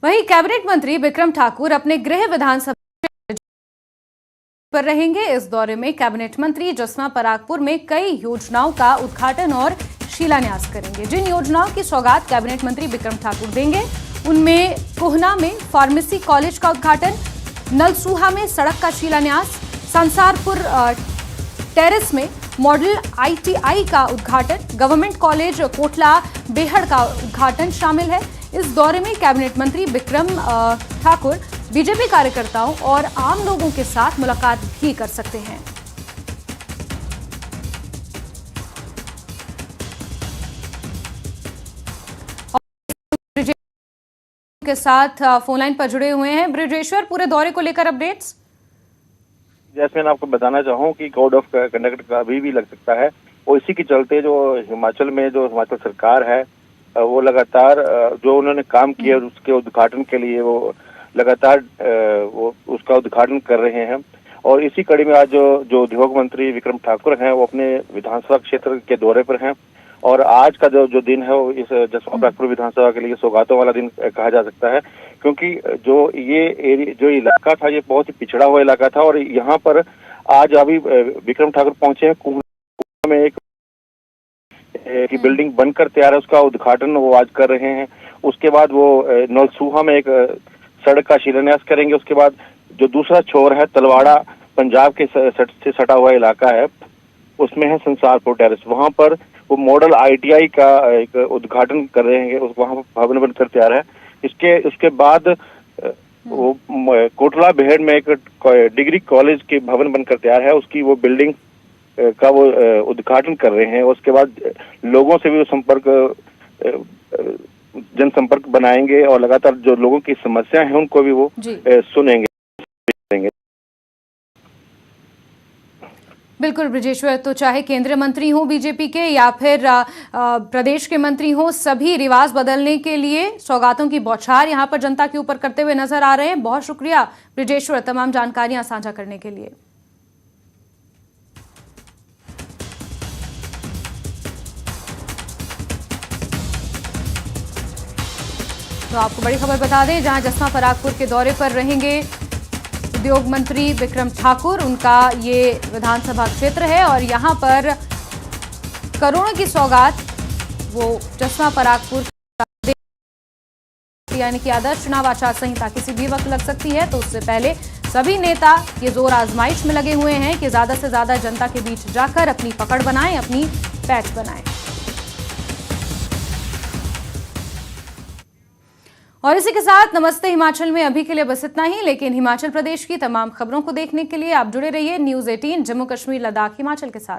वहीं कैबिनेट मंत्री बिक्रम ठाकुर अपने गृह विधानसभा पर रहेंगे। इस दौरे में कैबिनेट मंत्री जसवा परागपुर में कई योजनाओं का उद्घाटन और शिलान्यास करेंगे। जिन योजनाओं की सौगात कैबिनेट मंत्री बिक्रम ठाकुर देंगे उनमें कोहना में फार्मेसी कॉलेज का उद्घाटन, नलसूहा में सड़क का शिलान्यास, संसारपुर टेरेस में मॉडल ITI का उद्घाटन, गवर्नमेंट कॉलेज कोटला बेहड़ का उद्घाटन शामिल है। इस दौरे में कैबिनेट मंत्री बिक्रम ठाकुर बीजेपी कार्यकर्ताओं और आम लोगों के साथ मुलाकात भी कर सकते हैं। के साथ फोन लाइन पर जुड़े हुए हैं ब्रिजेश्वर, पूरे दौरे को लेकर अपडेट्स। जैसे मैं आपको बताना चाहूँ कि कोड ऑफ कंडक्ट का अभी भी लग सकता है और इसी के चलते जो हिमाचल में जो हिमाचल सरकार है वो लगातार जो उन्होंने काम किया उसके उद्घाटन के लिए वो लगातार वो उसका उद्घाटन कर रहे हैं। और इसी कड़ी में आज जो उद्योग मंत्री बिक्रम ठाकुर हैं वो अपने विधानसभा क्षेत्र के दौरे पर हैं और आज का जो दिन है वो इस जसवा परागपुर विधानसभा के लिए सौगातों वाला दिन कहा जा सकता है, क्योंकि जो इलाका था ये बहुत ही पिछड़ा हुआ इलाका था और यहाँ पर आज अभी बिक्रम ठाकुर पहुंचे हैं। कोहना में एक की बिल्डिंग बनकर तैयार है, उसका उद्घाटन वो आज कर रहे हैं। उसके बाद वो नलसूहा में एक सड़क का शिलान्यास करेंगे। उसके बाद जो दूसरा छोर है तलवाड़ा, पंजाब के से सटा हुआ इलाका है, उसमें है संसारपुर टेरेस, वहां पर वो मॉडल ITI का एक उद्घाटन कर रहे हैं। वहां पर भवन बनकर तैयार है। उसके बाद वो कोटला बेहड़ में एक डिग्री कॉलेज के भवन बनकर तैयार है, उसकी वो बिल्डिंग का वो उद्घाटन कर रहे हैं। उसके बाद लोगों से भी वो जनसंपर्क बनाएंगे और लगातार जो लोगों की समस्याएं हैं उनको भी वो सुनेंगे। बिल्कुल ब्रिजेश्वर, तो चाहे केंद्रीय मंत्री हो बीजेपी के या फिर प्रदेश के मंत्री हो, सभी रिवाज बदलने के लिए सौगातों की बौछार यहां पर जनता के ऊपर करते हुए नजर आ रहे हैं। बहुत शुक्रिया ब्रिजेश्वर तमाम जानकारियां साझा करने के लिए। तो आपको बड़ी खबर बता दें, जहां जसवा परागपुर के दौरे पर रहेंगे उद्योग मंत्री बिक्रम ठाकुर, उनका ये विधानसभा क्षेत्र है और यहां पर करोड़ों की सौगात वो जसवा परागपुर यानी कि आदर्श चुनाव आचार संहिता किसी भी वक्त लग सकती है, तो उससे पहले सभी नेता ये जोर आजमाइश में लगे हुए हैं कि ज्यादा से ज्यादा जनता के बीच जाकर अपनी पकड़ बनाएं, अपनी पैठ बनाएं। और इसी के साथ नमस्ते हिमाचल में अभी के लिए बस इतना ही, लेकिन हिमाचल प्रदेश की तमाम खबरों को देखने के लिए आप जुड़े रहिए News 18 जम्मू कश्मीर लद्दाख हिमाचल के साथ।